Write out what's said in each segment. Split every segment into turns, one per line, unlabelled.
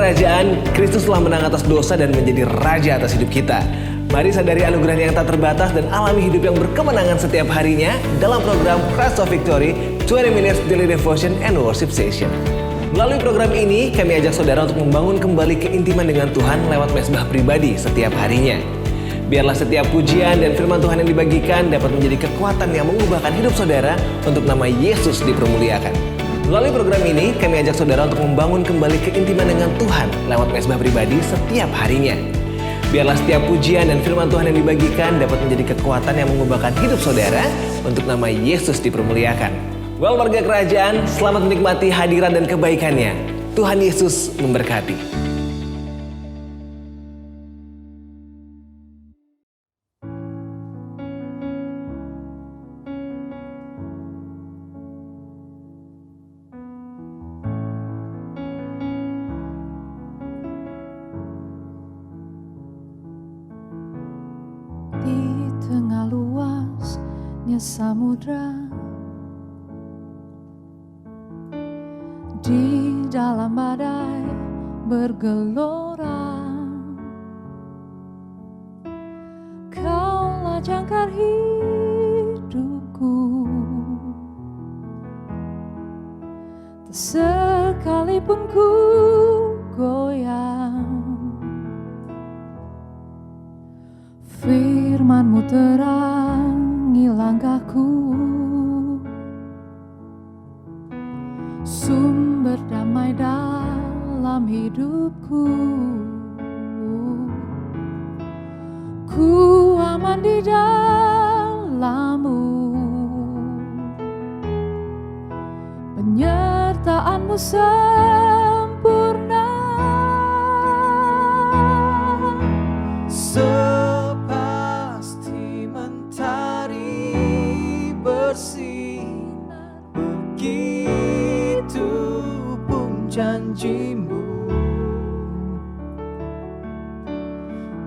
kerajaan, Kristus telah menang atas dosa dan menjadi raja atas hidup kita. Mari sadari anugerah yang tak terbatas dan alami hidup yang berkemenangan setiap harinya dalam program Christ of Victory 20 Minutes Daily Devotion and Worship Session. Melalui program ini, kami ajak saudara untuk membangun kembali keintiman dengan Tuhan lewat mezbah pribadi setiap harinya. Biarlah setiap pujian dan firman Tuhan yang dibagikan dapat menjadi kekuatan yang mengubahkan hidup saudara untuk nama Yesus dipermuliakan. Melalui program ini, kami ajak saudara untuk membangun kembali keintiman dengan Tuhan lewat mezbah pribadi setiap harinya. Biarlah setiap pujian dan firman Tuhan yang dibagikan dapat menjadi kekuatan yang mengubahkan hidup saudara untuk nama Yesus dipermuliakan. Well, warga kerajaan, selamat menikmati hadirat dan kebaikannya. Tuhan Yesus memberkati.
Di tengah luasnya samudra, di dalam badai bergelora, Kaulah jangkar hidupku. Tak sekalipun ku goyang, firman-Mu terangi langkahku, sumber damai dalam hidupku. Ku aman di dalam-Mu, penyertaan-Mu sempurna.
Sepasti mentari bersinar, begitu pun janji-Mu.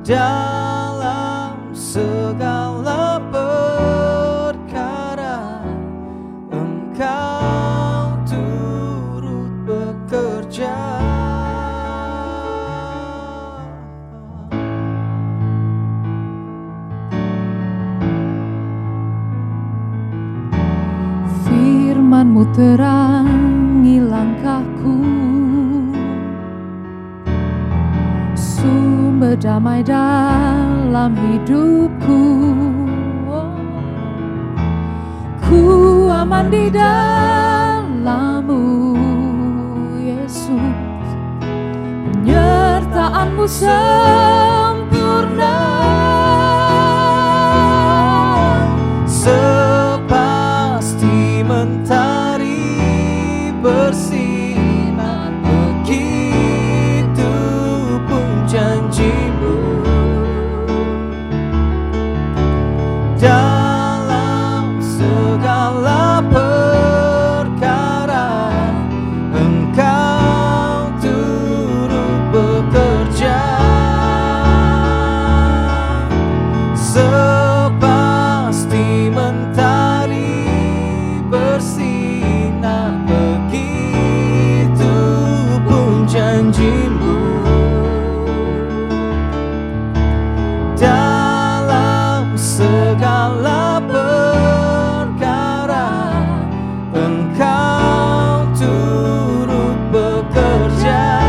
Dalam segala perkara Engkau turut bekerja.
Firman-Mu terangi langkahku, sumber damai dalam hidupku. Ku aman di dalam-Mu, Yesus, penyertaan-Mu sempurna.
Sepasti mentari bersinar, begitu pun janji-Mu. Dalam segala perkara Engkau turut bekerja. Sepasti mentari bersinar, begitu pun janji-Mu. Dalam segala perkara Engkau turut bekerja.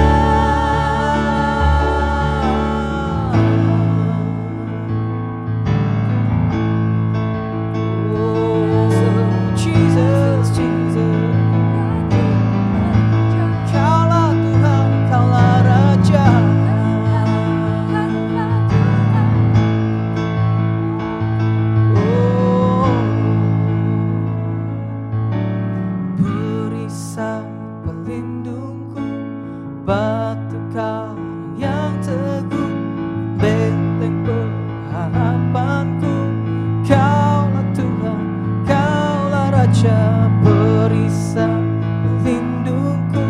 Jesus, Jesus, Kaulah Tuhan, Kaulah Raja. Oh, perisai pelindungku, batu karang yang teguh, benteng pengharapanku. Kaulah Tuhan, Kaulah Raja. Perisai pelindungku,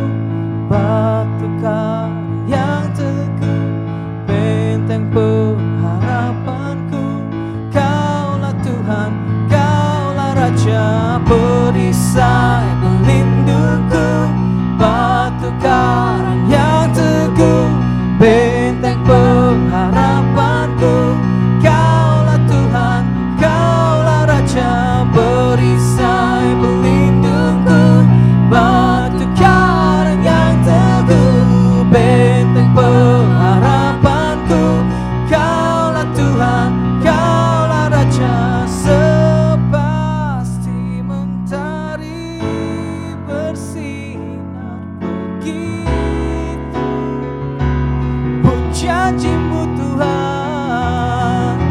batu karang yang teguh, benteng pengharapanku. Kaulah Tuhan, Kaulah Raja. Perisai pelindungku, batu karang yang teguh, janji-Mu Tuhan.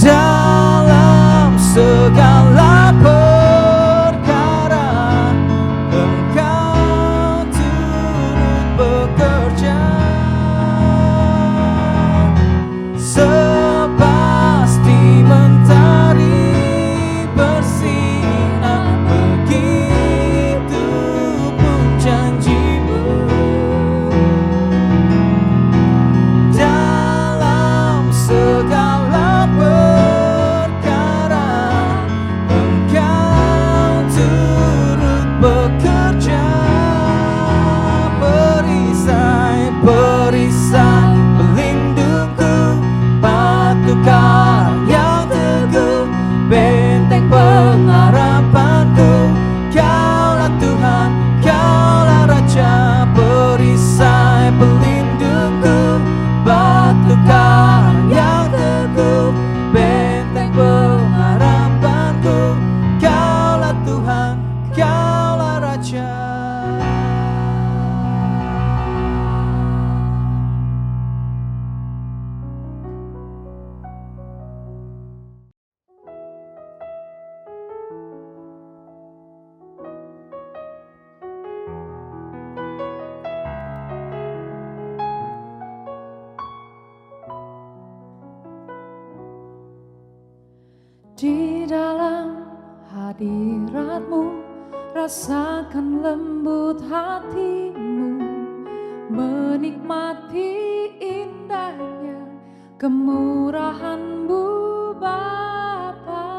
Dalam segala perkara Engkau turut bekerja, sepasti mentari bersinar, begitu pun janji-Mu. Dalam segala perkara Engkau turut bekerja, perisai pelindungku, batu karang yang teguh, benteng pengharapanku. Kaulah Tuhan, Kaulah Raja, perisai pelindungku, batu karang yang teguh, benteng pengharapanku. Kaulah Tuhan, Kaulah Raja.
Di dalam hadirat-Mu rasakan lembut hati-Mu, menikmati indahnya kemurahan-Mu Bapa.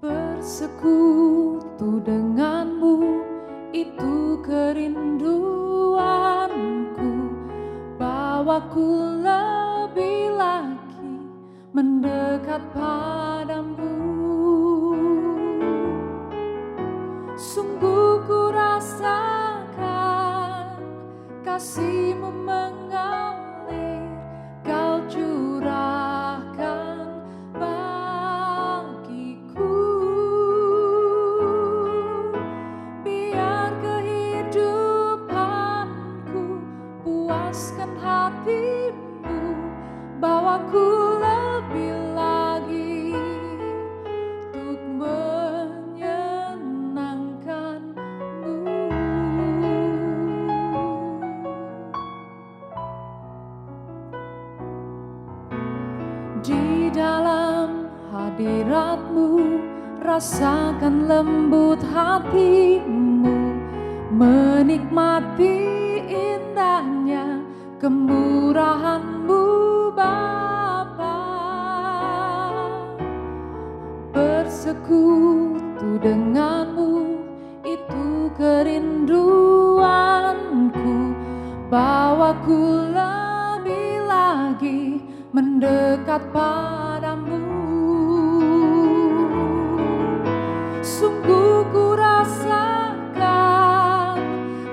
Bersekutu dengan-Mu itu kerinduanku, bawaku lebih lagi mendekat padamu. Sungguh ku rasakan kasih-Mu mengalir, Kau curahkan bagiku. Biar kehidupanku puaskan hati-Mu, bawaku lebih lagi untuk menyenangkan-Mu. Di dalam hadirat-Mu rasakan lembut hati-Mu, menikmati indahnya kemurahan-Mu Bapa. Bersekutu dengan-Mu itu kerinduanku, bawaku lebih lagi mendekat padamu. Sungguh ku rasakan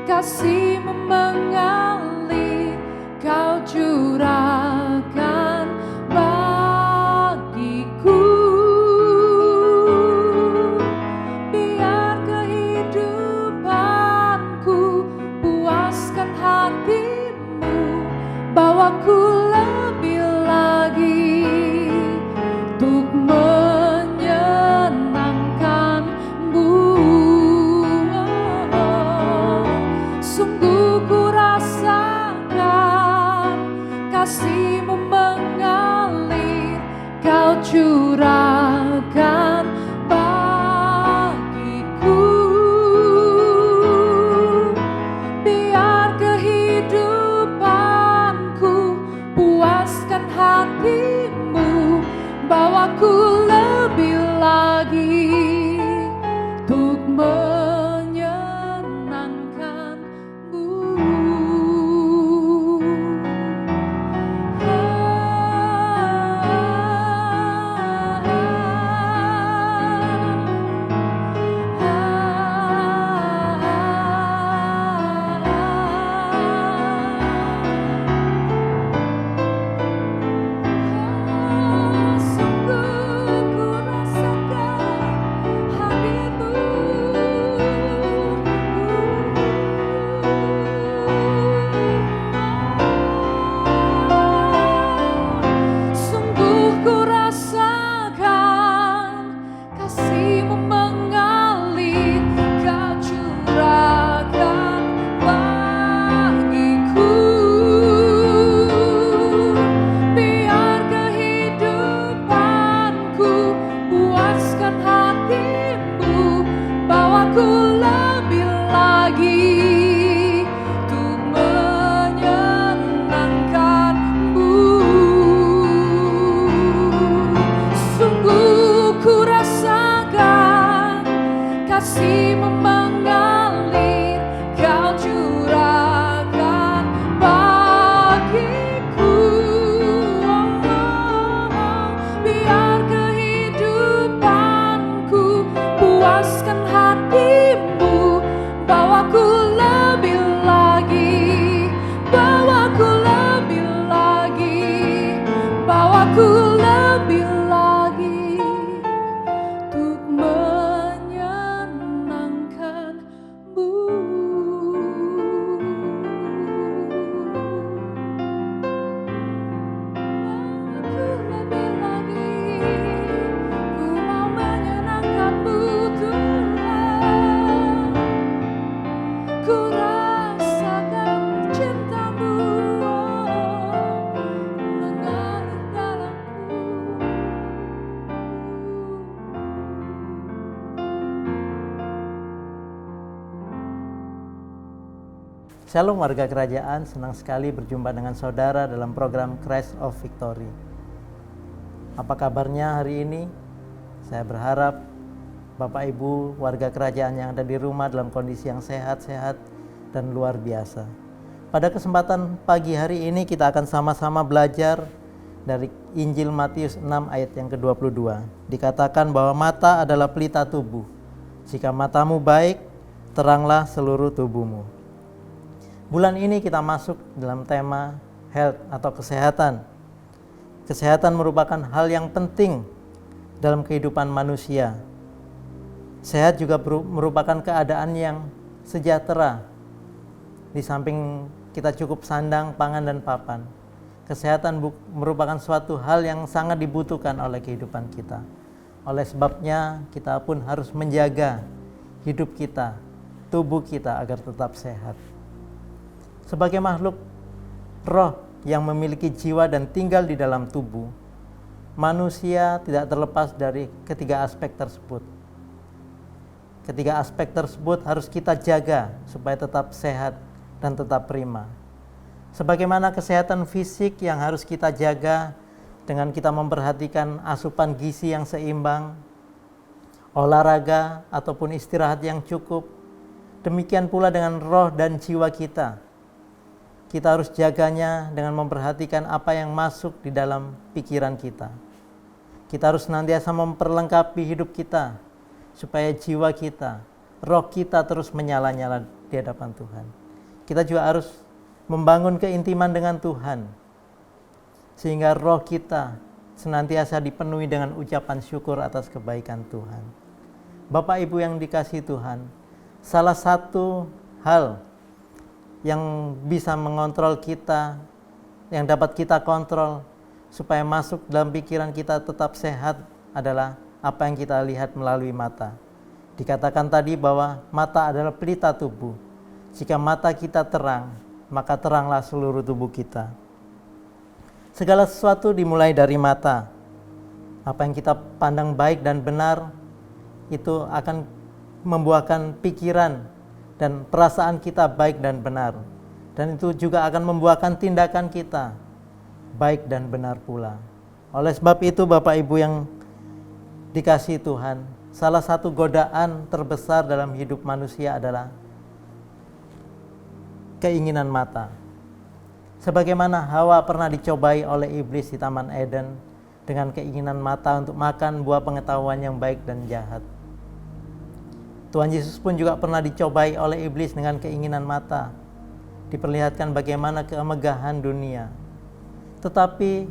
kasih-Mu mengalir, Kau curahkan bagiku. Biar kehidupanku puaskan hati-Mu, bawaku lebih lagi untuk menyenangkan-Mu. Sungguh ku rasakan kasih-Mu mengalir, Kau curahkan bagiku. Biar kehidupanku puaskan hati-Mu, bawaku lebih lagi untuk menyenangkan-Mu.
Shalom warga kerajaan, senang sekali berjumpa dengan saudara dalam program Christ of Victory. Apa kabarnya hari ini? Saya berharap Bapak Ibu warga kerajaan yang ada di rumah dalam kondisi yang sehat-sehat dan luar biasa. Pada kesempatan pagi hari ini kita akan sama-sama belajar dari Injil Matius 6 ayat yang ke-22. Dikatakan bahwa mata adalah pelita tubuh. Jika matamu baik, teranglah seluruh tubuhmu. Bulan ini kita masuk dalam tema health atau kesehatan. Kesehatan merupakan hal yang penting dalam kehidupan manusia. Sehat juga merupakan keadaan yang sejahtera. Di samping kita cukup sandang, pangan, dan papan. Kesehatan merupakan suatu hal yang sangat dibutuhkan oleh kehidupan kita. Oleh sebabnya kita pun harus menjaga hidup kita, tubuh kita agar tetap sehat. Sebagai makhluk roh yang memiliki jiwa dan tinggal di dalam tubuh, manusia tidak terlepas dari ketiga aspek tersebut. Ketiga aspek tersebut harus kita jaga supaya tetap sehat dan tetap prima. Sebagaimana kesehatan fisik yang harus kita jaga dengan kita memperhatikan asupan gizi yang seimbang, olahraga ataupun istirahat yang cukup, demikian pula dengan roh dan jiwa kita. Kita harus jaganya dengan memperhatikan apa yang masuk di dalam pikiran kita. Kita harus senantiasa memperlengkapi hidup kita supaya jiwa kita, roh kita terus menyala-nyala di hadapan Tuhan. Kita juga harus membangun keintiman dengan Tuhan sehingga roh kita senantiasa dipenuhi dengan ucapan syukur atas kebaikan Tuhan. Bapak Ibu yang dikasihi Tuhan, salah satu hal yang bisa mengontrol kita, yang dapat kita kontrol supaya masuk dalam pikiran kita tetap sehat adalah apa yang kita lihat melalui mata. Dikatakan tadi bahwa mata adalah pelita tubuh. Jika mata kita terang, maka teranglah seluruh tubuh kita. Segala sesuatu dimulai dari mata. Apa yang kita pandang baik dan benar, itu akan membuahkan pikiran dan perasaan kita baik dan benar. Dan itu juga akan membuahkan tindakan kita baik dan benar pula. Oleh sebab itu Bapak Ibu yang dikasihi Tuhan, salah satu godaan terbesar dalam hidup manusia adalah keinginan mata. Sebagaimana Hawa pernah dicobai oleh iblis di Taman Eden dengan keinginan mata untuk makan buah pengetahuan yang baik dan jahat. Tuhan Yesus pun juga pernah dicobai oleh iblis dengan keinginan mata. Diperlihatkan bagaimana kemegahan dunia. Tetapi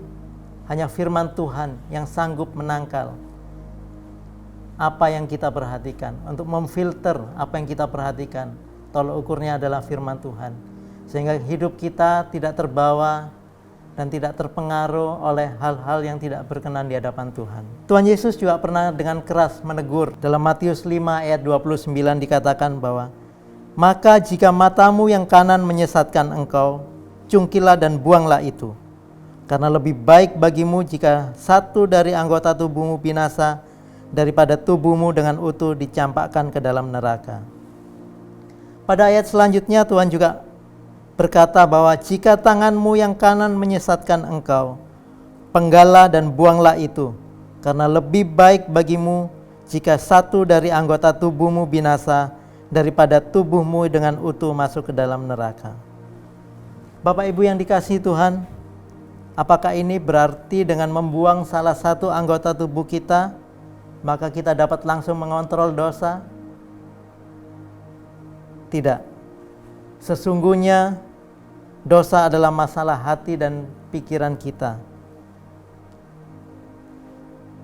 hanya firman Tuhan yang sanggup menangkal apa yang kita perhatikan. Untuk memfilter apa yang kita perhatikan. Tolak ukurnya adalah firman Tuhan. Sehingga hidup kita tidak terbawa dan tidak terpengaruh oleh hal-hal yang tidak berkenan di hadapan Tuhan. Tuhan Yesus juga pernah dengan keras menegur. Dalam Matius 5 ayat 29 dikatakan bahwa, maka jika matamu yang kanan menyesatkan engkau, cungkilah dan buanglah itu. Karena lebih baik bagimu jika satu dari anggota tubuhmu binasa daripada tubuhmu dengan utuh dicampakkan ke dalam neraka. Pada ayat selanjutnya Tuhan juga berkata bahwa jika tanganmu yang kanan menyesatkan engkau, penggalah dan buanglah itu, karena lebih baik bagimu jika satu dari anggota tubuhmu binasa daripada tubuhmu dengan utuh masuk ke dalam neraka. Bapak Ibu yang dikasihi Tuhan, apakah ini berarti dengan membuang salah satu anggota tubuh kita, maka kita dapat langsung mengontrol dosa? Tidak. Sesungguhnya dosa adalah masalah hati dan pikiran kita.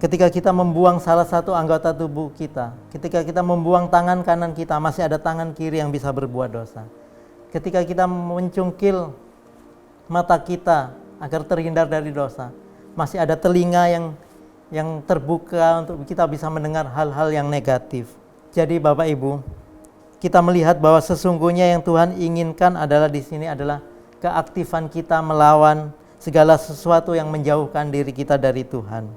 Ketika kita membuang salah satu anggota tubuh kita, ketika kita membuang tangan kanan kita, masih ada tangan kiri yang bisa berbuat dosa. Ketika kita mencungkil mata kita agar terhindar dari dosa, masih ada telinga yang terbuka untuk kita bisa mendengar hal-hal yang negatif. Jadi Bapak Ibu, kita melihat bahwa sesungguhnya yang Tuhan inginkan adalah di sini adalah keaktifan kita melawan segala sesuatu yang menjauhkan diri kita dari Tuhan.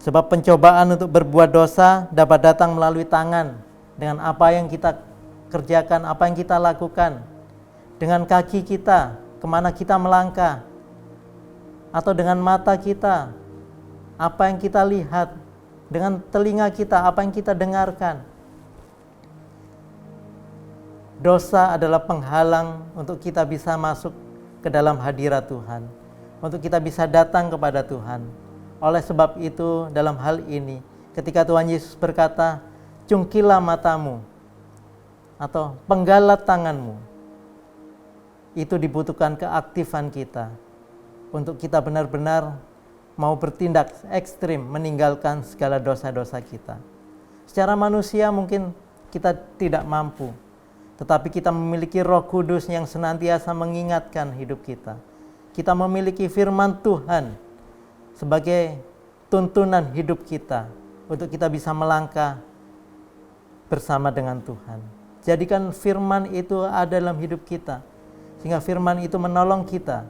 Sebab pencobaan untuk berbuat dosa dapat datang melalui tangan dengan apa yang kita kerjakan, apa yang kita lakukan. dengan kaki kita, kemana kita melangkah, atau dengan mata kita, apa yang kita lihat, dengan telinga kita, apa yang kita dengarkan. Dosa adalah penghalang untuk kita bisa masuk ke dalam hadirat Tuhan, untuk kita bisa datang kepada Tuhan. Oleh sebab itu, dalam hal ini, ketika Tuhan Yesus berkata, "Cungkilah matamu," atau "Penggalat tanganmu," itu dibutuhkan keaktifan kita untuk kita benar-benar mau bertindak ekstrim meninggalkan segala dosa-dosa kita. Secara manusia mungkin kita tidak mampu, tetapi kita memiliki Roh Kudus yang senantiasa mengingatkan hidup kita. Kita memiliki firman Tuhan sebagai tuntunan hidup kita untuk kita bisa melangkah bersama dengan Tuhan. Jadikan firman itu ada dalam hidup kita, sehingga firman itu menolong kita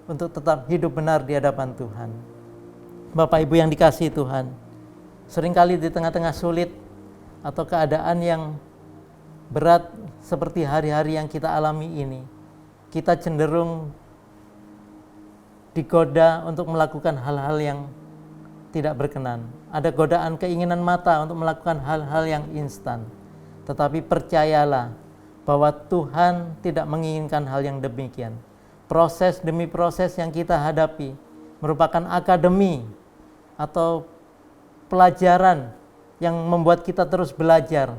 untuk tetap hidup benar di hadapan Tuhan. Bapak Ibu yang dikasihi Tuhan, seringkali di tengah-tengah sulit atau keadaan yang berat seperti hari-hari yang kita alami ini, kita cenderung digoda untuk melakukan hal-hal yang tidak berkenan. Ada godaan keinginan mata untuk melakukan hal-hal yang instan. Tetapi percayalah bahwa Tuhan tidak menginginkan hal yang demikian. Proses demi proses yang kita hadapi merupakan akademi atau pelajaran yang membuat kita terus belajar,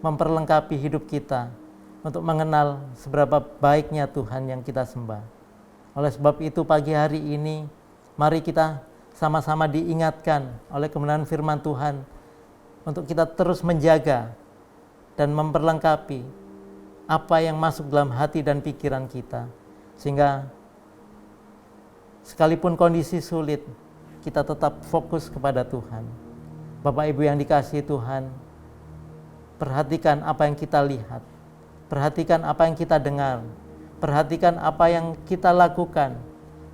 memperlengkapi hidup kita untuk mengenal seberapa baiknya Tuhan yang kita sembah. Oleh sebab itu pagi hari ini, mari kita sama-sama diingatkan oleh kebenaran firman Tuhan untuk kita terus menjaga dan memperlengkapi apa yang masuk dalam hati dan pikiran kita. Sehingga sekalipun kondisi sulit, kita tetap fokus kepada Tuhan. Bapak Ibu yang dikasihi Tuhan, perhatikan apa yang kita lihat, perhatikan apa yang kita dengar, perhatikan apa yang kita lakukan.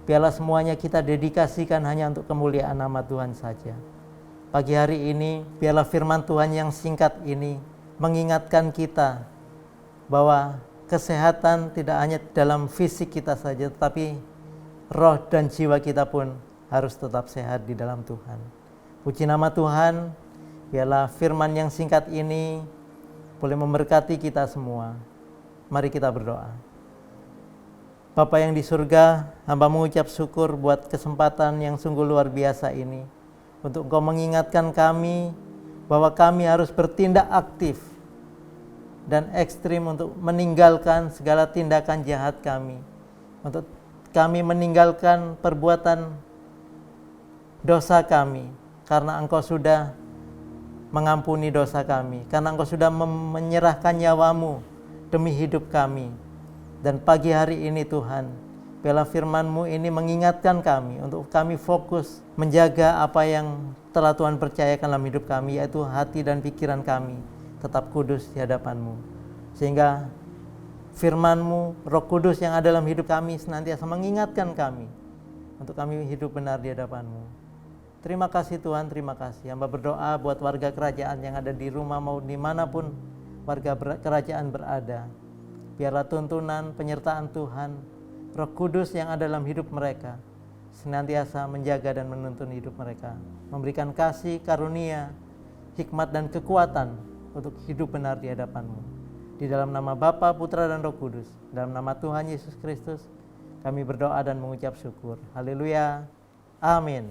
Biarlah semuanya kita dedikasikan hanya untuk kemuliaan nama Tuhan saja. Pagi hari ini, biarlah firman Tuhan yang singkat ini mengingatkan kita bahwa kesehatan tidak hanya dalam fisik kita saja, tetapi roh dan jiwa kita pun harus tetap sehat di dalam Tuhan. Puji nama Tuhan, biarlah firman yang singkat ini boleh memberkati kita semua. Mari kita berdoa. Bapa yang di surga, hamba mengucap syukur buat kesempatan yang sungguh luar biasa ini, untuk Engkau mengingatkan kami bahwa kami harus bertindak aktif dan ekstrim untuk meninggalkan segala tindakan jahat kami, untuk kami meninggalkan perbuatan dosa kami, karena Engkau sudah mengampuni dosa kami, karena Engkau sudah menyerahkan nyawamu demi hidup kami. Dan pagi hari ini Tuhan, biarlah firman-Mu ini mengingatkan kami untuk kami fokus menjaga apa yang telah Tuhan percayakan dalam hidup kami, yaitu hati dan pikiran kami tetap kudus di hadapan-Mu. Sehingga firman-Mu, Roh Kudus yang ada dalam hidup kami senantiasa mengingatkan kami untuk kami hidup benar di hadapan-Mu. Terima kasih Tuhan, terima kasih. Hamba berdoa buat warga kerajaan yang ada di rumah mau dimanapun warga kerajaan berada. Biarlah tuntunan penyertaan Tuhan, Roh Kudus yang ada dalam hidup mereka senantiasa menjaga dan menuntun hidup mereka, memberikan kasih, karunia, hikmat dan kekuatan untuk hidup benar di hadapan-Mu. Di dalam nama Bapa, Putra dan Roh Kudus, dalam nama Tuhan Yesus Kristus, kami berdoa dan mengucap syukur. Haleluya. Amin.